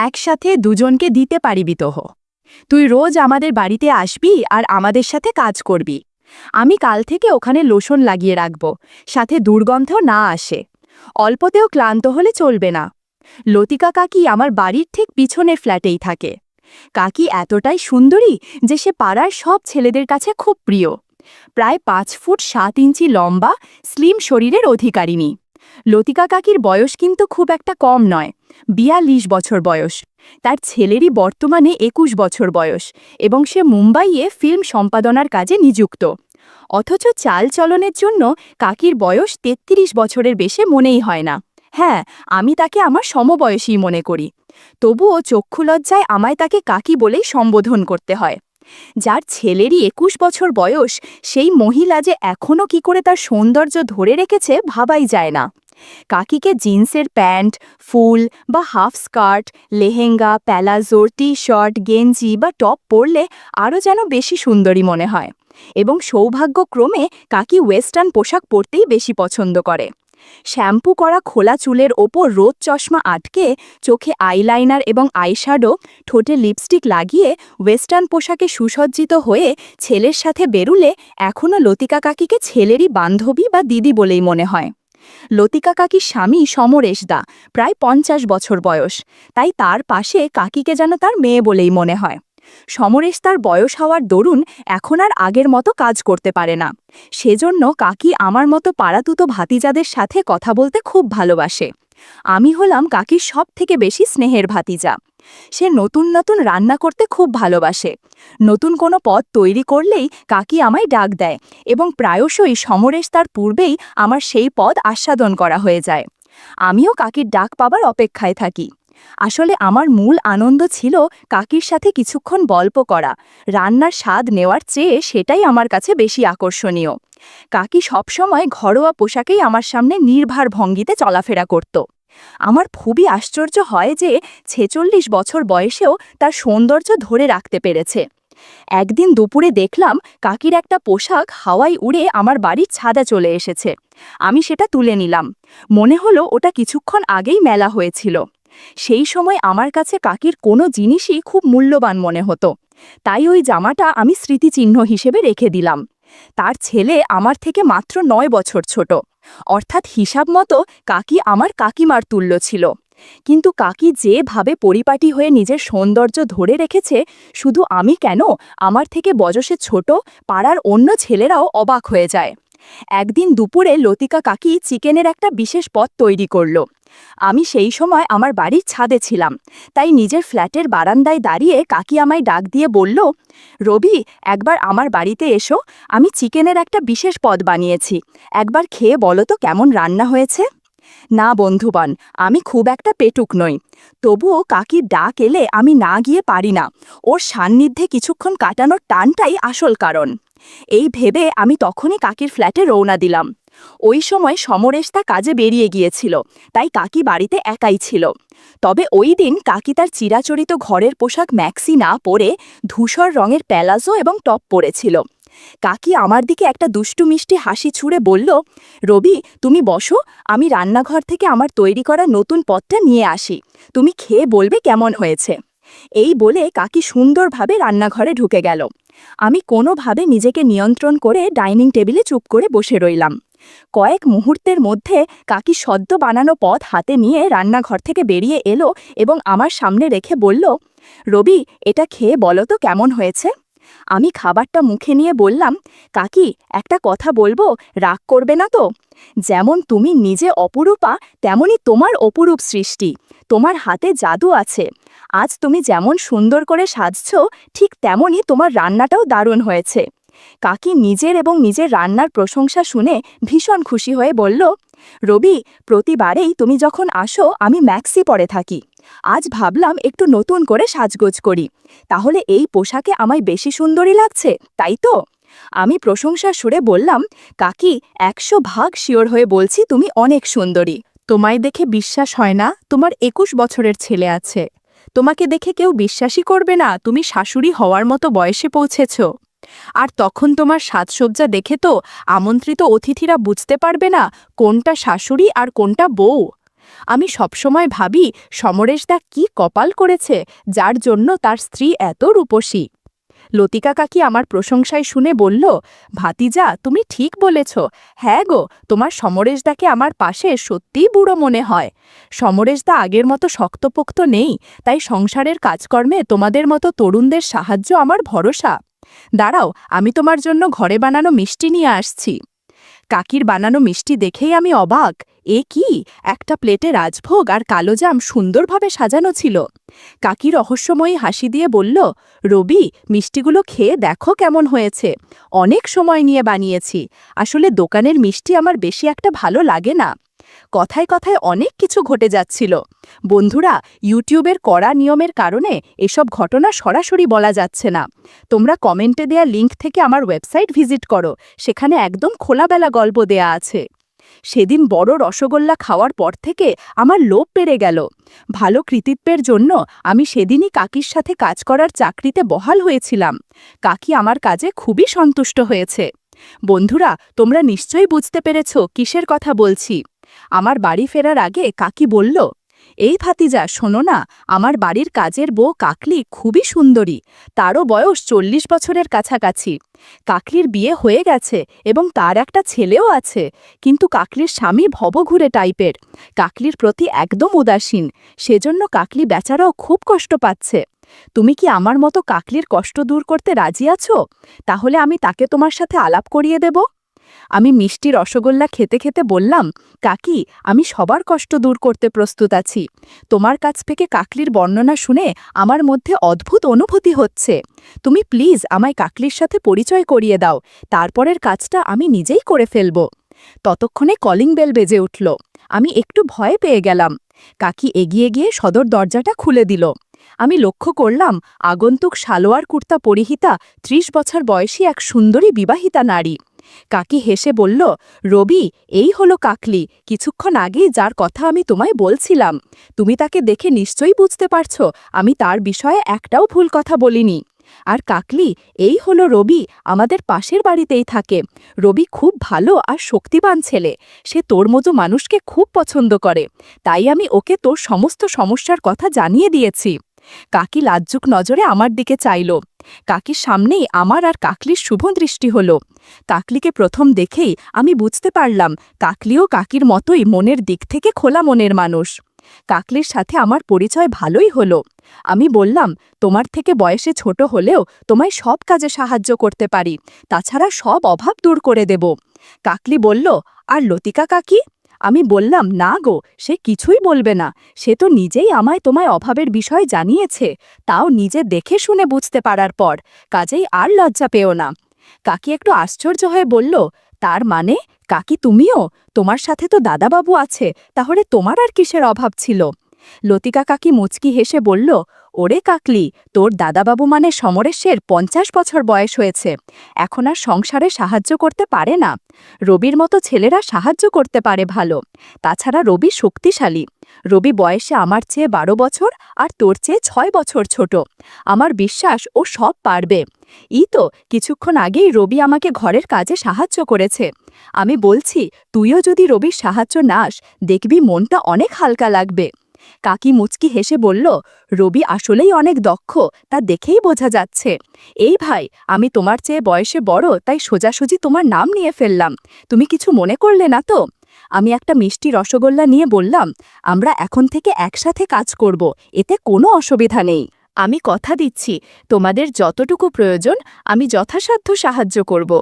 একসাথে দুজনকে দিতে পারিবি তোহ। তুই রোজ আমাদের বাড়িতে আসবি আর আমাদের সাথে কাজ করবি। আমি কাল থেকে ওখানে লোশন লাগিয়ে রাখব, সাথে দুর্গন্ধ না আসে। অল্পতেও ক্লান্ত হলে চলবে না। লতিকা কাকি আমার বাড়ির ঠিক পিছনের ফ্ল্যাটেই থাকে। কাকি এতটাই সুন্দরী যে সে পাড়ার সব ছেলেদের কাছে খুব প্রিয়। প্রায় 5 ফুট 7 ইঞ্চি লম্বা, স্লিম শরীরের অধিকারিণী। লতিকা কাকির বয়স কিন্তু খুব একটা কম নয়, 42 বছর বয়স। তার ছেলেরই বর্তমানে 21 বছর বয়স এবং সে মুম্বাইয়ে ফিল্ম সম্পাদনার কাজে নিযুক্ত। অথচ চালচলনের জন্য কাকির বয়স 33 বছরের বেশি মনেই হয় না। হ্যাঁ, আমি তাকে আমার সমবয়সী মনে করি। তবুও চক্ষুলজ্জায় আমায় তাকে কাকি বলেই সম্বোধন করতে হয়। যার ছেলেরই 21 বছর বয়স, সেই মহিলা যে এখনও কি করে তার সৌন্দর্য ধরে রেখেছে ভাবাই যায় না। কাকিকে জিন্সের প্যান্ট, ফুল বা হাফ স্কার্ট, লেহেঙ্গা, প্যালাজোর, টি শার্ট, গেঞ্জি বা টপ পরলে আরও যেন বেশি সুন্দরী মনে হয়। এবং সৌভাগ্যক্রমে কাকি ওয়েস্টার্ন পোশাক পরতেই বেশি পছন্দ করে। শ্যাম্পু করা খোলা চুলের ওপর রোদ চশমা আটকে, চোখে আইলাইনার এবং আইশ্যাডো, ঠোঁটে লিপস্টিক লাগিয়ে ওয়েস্টার্ন পোশাকে সুসজ্জিত হয়ে ছেলের সাথে বেরুলে এখনও লতিকা কাকিকে ছেলেরই বান্ধবী বা দিদি বলেই মনে হয়। লতিকা কাকির স্বামী সমরেশ দা, প্রায় 50 বছর বয়স, তাই তার পাশে কাকিকে যেন তার মেয়ে বলেই মনে হয়। সমরেশ তার বয়স হওয়ার দরুন এখন আর আগের মতো কাজ করতে পারে না। সেজন্য কাকি আমার মতো পাড়াতুতো ভাতিজাদের সাথে কথা বলতে খুব ভালোবাসে। আমি হলাম কাকির সব থেকে বেশি স্নেহের ভাতিজা। সে নতুন নতুন রান্না করতে খুব ভালোবাসে। নতুন কোনো পদ তৈরি করলেই কাকি আমায় ডাক দেয় এবং প্রায়শই সমরেশ তার পূর্বেই আমার সেই পদ আস্বাদন করা হয়ে যায়। আমিও কাকির ডাক পাবার অপেক্ষায় থাকি। আসলে আমার মূল আনন্দ ছিল কাকির সাথে কিছুক্ষণ গল্প করা, রান্নার স্বাদ নেওয়ার চেয়ে সেটাই আমার কাছে বেশি আকর্ষণীয়। কাকি সবসময় ঘরোয়া পোশাকেই আমার সামনে নির্ভার ভঙ্গিতে চলাফেরা করত। আমার খুবই আশ্চর্য হয় যে 46 বছর বয়সেও তার সৌন্দর্য ধরে রাখতে পেরেছে। একদিন দুপুরে দেখলাম কাকির একটা পোশাক হাওয়ায় উড়ে আমার বাড়ির ছাদে চলে এসেছে। আমি সেটা তুলে নিলাম। মনে হলো ওটা কিছুক্ষণ আগেই মেলা হয়েছিল। সেই সময় আমার কাছে কাকির কোনো জিনিসই খুব মূল্যবান মনে হতো। তাই ওই জামাটা আমি স্মৃতিচিহ্ন হিসেবে রেখে দিলাম। তার ছেলে আমার থেকে মাত্র 9 বছর ছোট, অর্থাৎ হিসাব মতো কাকি আমার কাকিমার তুল্য ছিল। কিন্তু কাকি যেভাবে পরিপাটি হয়ে নিজের সৌন্দর্য ধরে রেখেছে, শুধু আমি কেন, আমার থেকে বয়সে ছোট পাড়ার অন্য ছেলেরাও অবাক হয়ে যায়। একদিন দুপুরে লতিকা কাকি চিকেনের একটা বিশেষ পদ তৈরি করল। আমি সেই সময় আমার বাড়ির ছাদে ছিলাম, তাই নিজের ফ্ল্যাটের বারান্দায় দাঁড়িয়ে কাকি আমায় ডাক দিয়ে বলল, রবি, একবার আমার বাড়িতে এসো, আমি চিকেনের একটা বিশেষ পদ বানিয়েছি, একবার খেয়ে বলো তো কেমন রান্না হয়েছে। না বন্ধুবান, আমি খুব একটা পেটুক নই। তবুও কাকির ডাক এলে আমি না গিয়ে পারি না। ওর সান্নিধ্যে কিছুক্ষণ কাটানোর টানটাই আসল কারণ। এই ভেবে আমি তখনই কাকির ফ্ল্যাটে রওনা দিলাম। ওই সময় সমরেশ তা কাজে বেরিয়ে গিয়েছিল, তাই কাকি বাড়িতে একাই ছিল। তবে ওই দিন কাকি তার চিরাচরিত ঘরের পোশাক ম্যাক্সি না পরে ধূসর রঙের প্যালাজো এবং টপ পরেছিল। কাকি আমার দিকে একটা দুষ্টু মিষ্টি হাসি ছুঁড়ে বলল, রবি, তুমি বসো, আমি রান্নাঘর থেকে আমার তৈরি করা নতুন পদটা নিয়ে আসি, তুমি খেয়ে বলবে কেমন হয়েছে। এই বলে কাকি সুন্দরভাবে রান্নাঘরে ঢুকে গেল। আমি কোনোভাবে নিজেকে নিয়ন্ত্রণ করে ডাইনিং টেবিলে চুপ করে বসে রইলাম। কয়েক মুহূর্তের মধ্যে কাকি সদ্য বানানো পদ হাতে নিয়ে রান্নাঘর থেকে বেরিয়ে এলো এবং আমার সামনে রেখে বলল, রবি, এটা খেয়ে বলো তো কেমন হয়েছে। আমি খাবারটা মুখে নিয়ে বললাম, কাকি, একটা কথা বলবো, রাগ করবে না তো? যেমন তুমি নিজে অপরূপা, তেমনি তোমার অপরূপ সৃষ্টি, তোমার হাতে জাদু আছে। আজ তুমি যেমন সুন্দর করে সাজছ, ঠিক তেমনই তোমার রান্নাটাও দারুণ হয়েছে। কাকি নিজের এবং নিজের রান্নার প্রশংসা শুনে ভীষণ খুশি হয়ে বলল, রবি, প্রতিবারেই তুমি যখন আসো আমি ম্যাক্সি পরে থাকি। আজ ভাবলাম একটু নতুন করে সাজগোজ করি, তাহলে এই পোশাকে আমায় বেশি সুন্দরী লাগছে, তাই তো? আমি প্রশংসার সুরে বললাম, কাকি, 100 ভাগ শিওর হয়ে বলছি তুমি অনেক সুন্দরী। তোমায় দেখে বিশ্বাস হয় না তোমার 21 বছরের ছেলে আছে। তোমাকে দেখে কেউ বিশ্বাসই করবে না তুমি শাশুড়ি হওয়ার মতো বয়সে পৌঁছেছ। আর তখন তোমার সাজসজ্জা দেখে তো আমন্ত্রিত অতিথিরা বুঝতে পারবে না কোনটা শাশুড়ি আর কোনটা বউ। আমি সবসময় ভাবি সমরেশদা কি কপাল করেছে যার জন্য তার স্ত্রী এত রূপসী। লতিকা কাকি আমার প্রশংসায় শুনে বলল, ভাতিজা তুমি ঠিক বলেছ। হ্যাঁ গো, তোমার সমরেশদাকে আমার পাশে সত্যিই বুড়ো মনে হয়। সমরেশদা আগের মতো শক্তপোক্ত নেই, তাই সংসারের কাজকর্মে তোমাদের মতো তরুণদের সাহায্য আমার ভরসা। দাঁড়াও, আমি তোমার জন্য ঘরে বানানো মিষ্টি নিয়ে আসছি। কাকির বানানো মিষ্টি দেখেই আমি অবাক। এ কি, একটা প্লেটে রাজভোগ আর কালোজাম সুন্দরভাবে সাজানো ছিল। কাকি রহস্যময়ী হাসি দিয়ে বলল, রবি, মিষ্টিগুলো খেয়ে দেখো কেমন হয়েছে। অনেক সময় নিয়ে বানিয়েছি। আসলে দোকানের মিষ্টি আমার বেশি একটা ভালো লাগে না। কথায় কথায় অনেক কিছু ঘটে যাচ্ছিল। বন্ধুরা, ইউটিউবের কড়া নিয়মের কারণে এসব ঘটনা সরাসরি বলা যাচ্ছে না। তোমরা কমেন্টে দেয়া লিঙ্ক থেকে আমার ওয়েবসাইট ভিজিট করো, সেখানে একদম খোলাবেলা গল্প দেয়া আছে। সেদিন বড় রসগোল্লা খাওয়ার পর থেকে আমার লোভ বেড়ে গেল। ভালো কৃতিত্বের জন্য আমি সেদিনই কাকির সাথে কাজ করার চাকরিতে বহাল হয়েছিলাম। কাকি আমার কাজে খুবই সন্তুষ্ট হয়েছে। বন্ধুরা, তোমরা নিশ্চয়ই বুঝতে পেরেছ কিসের কথা বলছি। আমার বাড়ি ফেরার আগে কাকি বলল, এই ভাতিজা শোনো না, আমার বাড়ির কাজের বউ কাকলি খুবই সুন্দরী। তারও বয়স 40 বছরের কাছাকাছি। কাকলির বিয়ে হয়ে গেছে এবং তার একটা ছেলেও আছে, কিন্তু কাকলির স্বামী ভবঘুরে টাইপের। কাকলির প্রতি একদম উদাসীন, সেজন্য কাকলি বেচারাও খুব কষ্ট পাচ্ছে। তুমি কি আমার মতো কাকলির কষ্ট দূর করতে রাজি আছো? তাহলে আমি তাকে তোমার সাথে আলাপ করিয়ে দেব। আমি মিষ্টি রসগোল্লা খেতে খেতে বললাম, কাকি, আমি সবার কষ্ট দূর করতে প্রস্তুত আছি। তোমার কাছ থেকে কাকলির বর্ণনা শুনে আমার মধ্যে অদ্ভুত অনুভূতি হচ্ছে। তুমি প্লিজ আমায় কাকলির সাথে পরিচয় করিয়ে দাও, তারপরের কাজটা আমি নিজেই করে ফেলব। ততক্ষণে কলিং বেল বেজে উঠল। আমি একটু ভয় পেয়ে গেলাম। কাকি এগিয়ে গিয়ে সদর দরজাটা খুলে দিল। আমি লক্ষ্য করলাম আগন্তুক সালোয়ার কুর্তা পরিহিতা 30 বছর বয়সী এক সুন্দরী বিবাহিতা নারী। কাকি হেসে বলল, রবি, এই হলো কাকলি, কিছুক্ষণ আগেই যার কথা আমি তোমায় বলছিলাম। তুমি তাকে দেখে নিশ্চয়ই বুঝতে পারছ আমি তার বিষয়ে একটাও ভুল কথা বলিনি। আর কাকলি, এই হলো রবি, আমাদের পাশের বাড়িতেই থাকে। রবি খুব ভালো আর শক্তিবান ছেলে। সে তোর মতো মানুষকে খুব পছন্দ করে, তাই আমি ওকে তোর সমস্ত সমস্যার কথা জানিয়ে দিয়েছি। কাকি লাজ্জুক নজরে আমার দিকে চাইল। কাকির সামনেই আমার আর কাকলির শুভ দৃষ্টি হল। কাকলিকে প্রথম দেখেই আমি বুঝতে পারলাম কাকলিও কাকির মতোই মনের দিক থেকে খোলা মনের মানুষ। কাকলির সাথে আমার পরিচয় ভালোই হলো। আমি বললাম, তোমার থেকে বয়সে ছোট হলেও তোমায় সব কাজে সাহায্য করতে পারি, তাছাড়া সব অভাব দূর করে দেব। কাকলি বলল, আর লতিকা কাকি? আমি বললাম, না গো, সে কিছুই বলবে না। সে তো নিজেই আমায় তোমায় অভাবের বিষয় জানিয়েছে, তাও নিজে দেখে শুনে বুঝতে পারার পর। কাজেই আর লজ্জা পেও না। কাকি একটু আশ্চর্য হয়ে বলল, তার মানে কাকি তুমিও? তোমার সাথে তো দাদাবাবু আছে, তাহলে তোমার আর কিসের অভাব ছিল? লতিকা কাকি মুচকি হেসে বলল, ওরে কাকলি, তোর দাদাবাবু মানে সমরেশের 50 বছর বয়স হয়েছে, এখন আর সংসারে সাহায্য করতে পারে না। রবির মতো ছেলেরা সাহায্য করতে পারে ভালো। তাছাড়া রবি শক্তিশালী। রবি বয়সে আমার চেয়ে 12 বছর আর তোর চেয়ে 6 বছর ছোট। আমার বিশ্বাস ও সব পারবে। তো কিছুক্ষণ আগেই রবি আমাকে ঘরের কাজে সাহায্য করেছে। আমি বলছি, তুইও যদি রবির সাহায্য নাস, দেখবি মনটা অনেক হালকা লাগবে। কাকি মুচকি হেসে বলল, রবি আসলেই অনেক দক্ষ, তা দেখেই বোঝা যাচ্ছে। এই ভাই, আমি তোমার চেয়ে বয়সে বড়, তাই সোজাসুজি তোমার নাম নিয়ে ফেললাম। তুমি কিছু মনে করলে না তো? আমি একটা মিষ্টি রসগোল্লা নিয়ে বললাম, আমরা এখন থেকে একসাথে কাজ করব, এতে কোনো অসুবিধা নেই। আমি কথা দিচ্ছি, তোমাদের যতটুকু প্রয়োজন আমি যথাসাধ্য সাহায্য করব।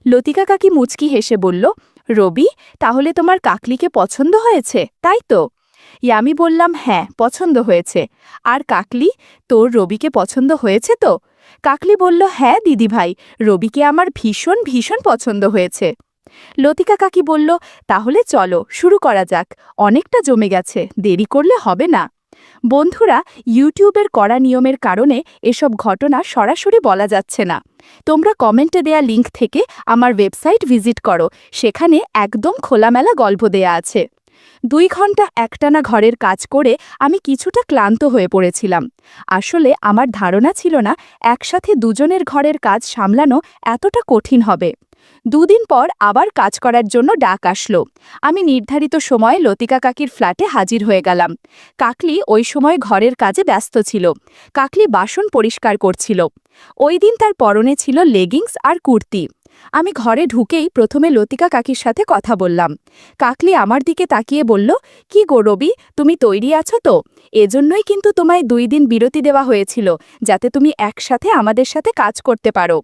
লতিকা কাকি মুচকি হেসে বলল, রবি, তাহলে তোমার কাকলিকে পছন্দ হয়েছে, তাই তো? আমি বললাম, হ্যাঁ, পছন্দ হয়েছে। আর কাকলি, তোর রবিকে পছন্দ হয়েছে তো? কাকলি বলল, হ্যাঁ দিদিভাই, রবিকে আমার ভীষণ ভীষণ পছন্দ হয়েছে। লতিকা কাকি বলল, তাহলে চলো শুরু করা যাক, অনেকটা জমে গেছে, দেরি করলে হবে না। বন্ধুরা, ইউটিউবের কড়া নিয়মের কারণে এসব ঘটনা সরাসরি বলা যাচ্ছে না। তোমরা কমেন্টে দেয়া লিঙ্ক থেকে আমার ওয়েবসাইট ভিজিট করো, সেখানে একদম খোলামেলা গল্প দেয়া আছে। 2 ঘন্টা একটানা ঘরের কাজ করে আমি কিছুটা ক্লান্ত হয়ে পড়েছিলাম। আসলে আমার ধারণা ছিল না একসাথে দুজনের ঘরের কাজ সামলানো এতটা কঠিন হবে। দুদিন পর আবার কাজ করার জন্য ডাক আসলো। আমি নির্ধারিত সময়ে লতিকা কাকির ফ্ল্যাটে হাজির হয়ে গেলাম। কাকলি ওই সময় ঘরের কাজে ব্যস্ত ছিল। কাকলি বাসন পরিষ্কার করছিল। ওই দিন তার পরনে ছিল লেগিংস আর কুর্তি। আমি ঘরে ঢুকেই প্রথমে লতিকা কাকির সাথে কথা বললাম। কাকলি আমার দিকে তাকিয়ে বলল, কি গো রবি, তুমি তৈরি আছো তো? এজন্যই কিন্তু তোমায় 2 দিন বিরতি দেওয়া হয়েছিল, যাতে তুমি একসাথে আমাদের সাথে কাজ করতে পারো।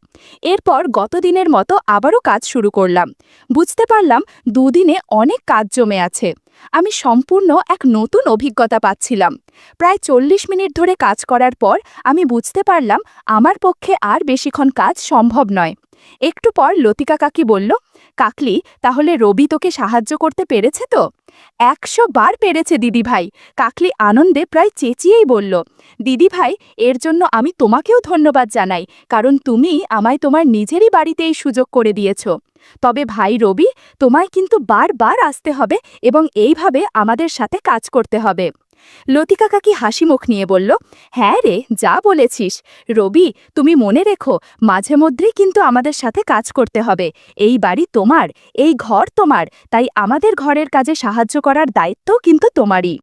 এরপর গতদিনের মতো আবারও কাজ শুরু করলাম। বুঝতে পারলাম 2 দিনে অনেক কাজ জমে আছে। আমি সম্পূর্ণ এক নতুন অভিজ্ঞতা পাচ্ছিলাম। প্রায় 40 মিনিট ধরে কাজ করার পর আমি বুঝতে পারলাম আমার পক্ষে আর বেশিক্ষণ কাজ সম্ভব নয়। একটু পর লতিকা কাকি বলল, কাকলি, তাহলে রবি তোকে সাহায্য করতে পেরেছে তো? 100 বার পেরেছে দিদিভাই। কাকলি আনন্দে প্রায় চেঁচিয়েই বলল, দিদিভাই, এর জন্য আমি তোমাকেও ধন্যবাদ জানাই, কারণ তুমি আমায় তোমার নিজেরই বাড়িতে এই সুযোগ করে দিয়েছ। তবে ভাই রবি, তোমায় কিন্তু বারবার আসতে হবে এবং এইভাবে আমাদের সাথে কাজ করতে হবে। লতিকা কাকি হাসি মুখ নিয়ে বলল, হ্যাঁ রে, যা বলেছিস। রবি, তুমি মনে রেখো, মাঝে মধ্যেই কিন্তু আমাদের সাথে কাজ করতে হবে। এই বাড়ি তোমার, এই ঘর তোমার, তাই আমাদের ঘরের কাজে সাহায্য করার দায়িত্বও কিন্তু তোমারই।